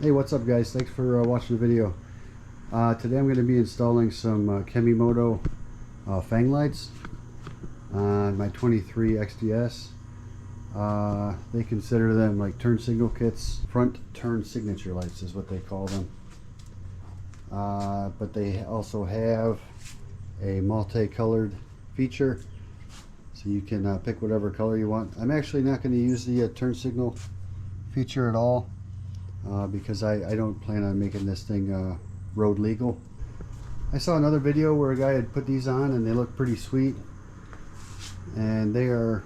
Hey, what's up guys? Thanks for watching the video. Today I'm going to be installing some Kemimoto Fang lights on my 23 XDS. They consider them like turn signal kits. Front turn signature lights is what they call them. But they also have a multicolored feature, so you can pick whatever color you want. I'm actually not going to use the turn signal feature at all. Because I don't plan on making this thing road legal. I saw another video where a guy had put these on and they look pretty sweet, and they are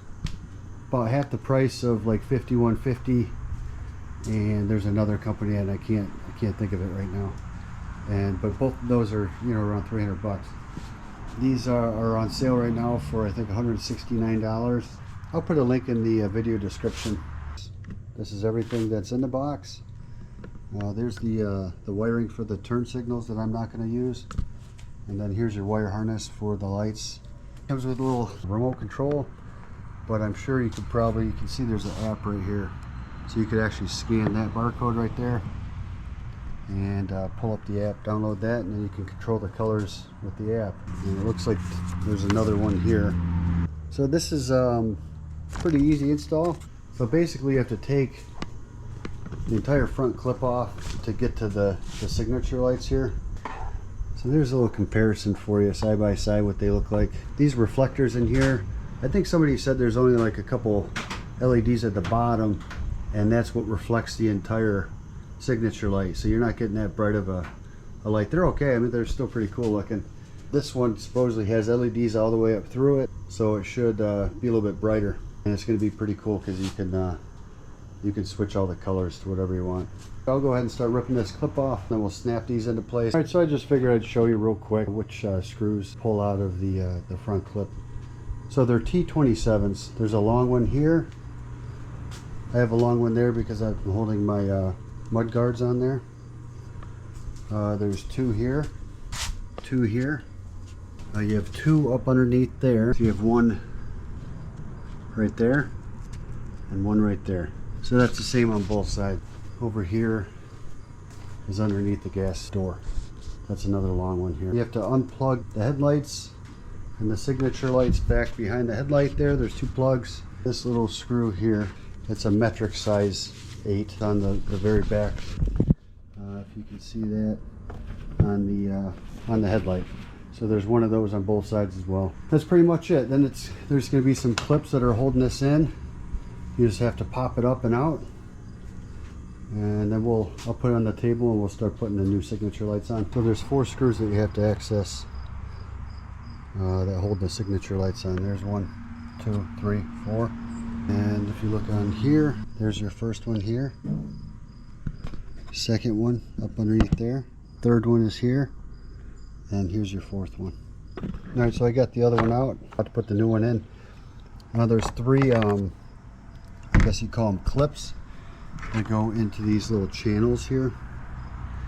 about half the price of like $51.50, and there's another company and I can't think of it right now, but both of those are, you know, around 300 bucks. These are on sale right now for I think $169. I'll put a link in the video description. This is everything that's in the box. There's the wiring for the turn signals that I'm not going to use, and then here's your wire harness for the lights. Comes with a little remote control, but I'm sure you can see there's an app right here, so you could actually scan that barcode right there and pull up the app, download that, and then you can control the colors with the app. And it looks like there's another one here. So this is pretty easy install. So basically you have to take the entire front clip off to get to the signature lights here. So there's a little comparison for you side by side what they look like. These reflectors in here, I think somebody said there's only like a couple LEDs at the bottom, and that's what reflects the entire signature light, so you're not getting that bright of a light. They're okay, I mean they're still pretty cool looking. This one supposedly has LEDs all the way up through it, so it should be a little bit brighter, and it's going to be pretty cool because you can switch all the colors to whatever you want. I'll go ahead and start ripping this clip off, then we'll snap these into place. Alright, so I just figured I'd show you real quick which screws pull out of the front clip. So they're T27s. There's a long one here. I have a long one there because I've been holding my mud guards on there. There's two here, two here. You have two up underneath there. So you have one right there and one right there. So that's the same on both sides. Over here is underneath the gas door. That's another long one here. You have to unplug the headlights and the signature lights back behind the headlight there. There's two plugs. This little screw here, it's a metric size 8 on the very back. If you can see that on the headlight. So there's one of those on both sides as well. That's pretty much it. Then there's going to be some clips that are holding this in. You just have to pop it up and out, and then I'll put it on the table and we'll start putting the new signature lights on. So there's 4 screws that you have to access that hold the signature lights on. There's 1, 2, 3, 4. And if you look on here, there's your first one here. Second one up underneath there. Third one is here. And here's your fourth one. Alright, so I got the other one out. About to put the new one in. Now there's 3, I guess you call them clips, that go into these little channels here.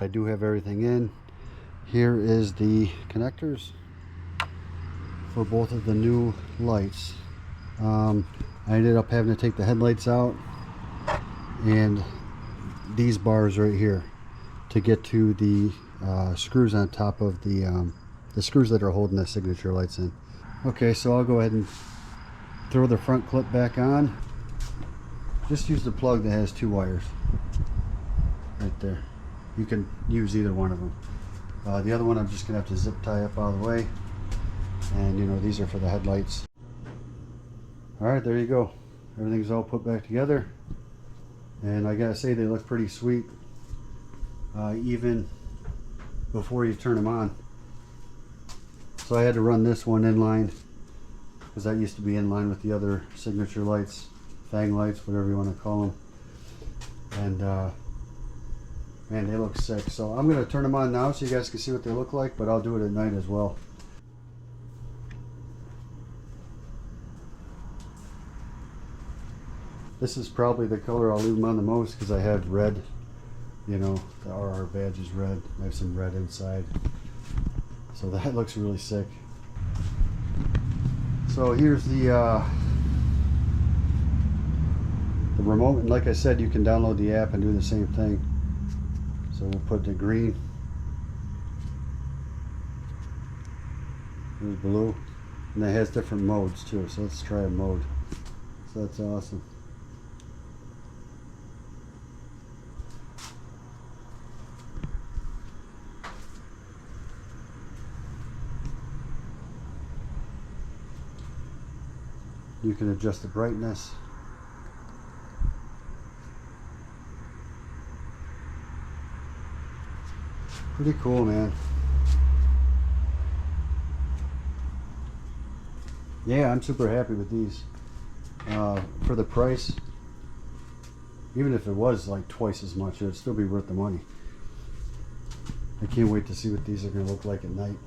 I do have everything in. Here is the connectors for both of the new lights. I ended up having to take the headlights out and these bars right here to get to the screws on top of the screws that are holding the signature lights in. Okay, so I'll go ahead and throw the front clip back on. Just use the plug that has 2 wires right there. You can use either one of them. The other one I'm just gonna have to zip tie up out of the way, and you know, these are for the headlights. Alright, there you go. Everything's all put back together, and I gotta say they look pretty sweet even before you turn them on. So I had to run this one inline because that used to be in line with the other signature lights, Fang lights, whatever you want to call them, and man, they look sick. So I'm going to turn them on now so you guys can see what they look like, but I'll do it at night as well. This is probably the color I'll leave them on the most because I have red, you know, the RR badge is red. I have some red inside, so that looks really sick. So here's the remote, and like I said, you can download the app and do the same thing. So we'll put the green. There's blue. And it has different modes too, so let's try a mode. So that's awesome. You can adjust the brightness. Pretty cool, man. Yeah, I'm super happy with these. For the price, even if it was like twice as much, it would still be worth the money. I can't wait to see what these are going to look like at night.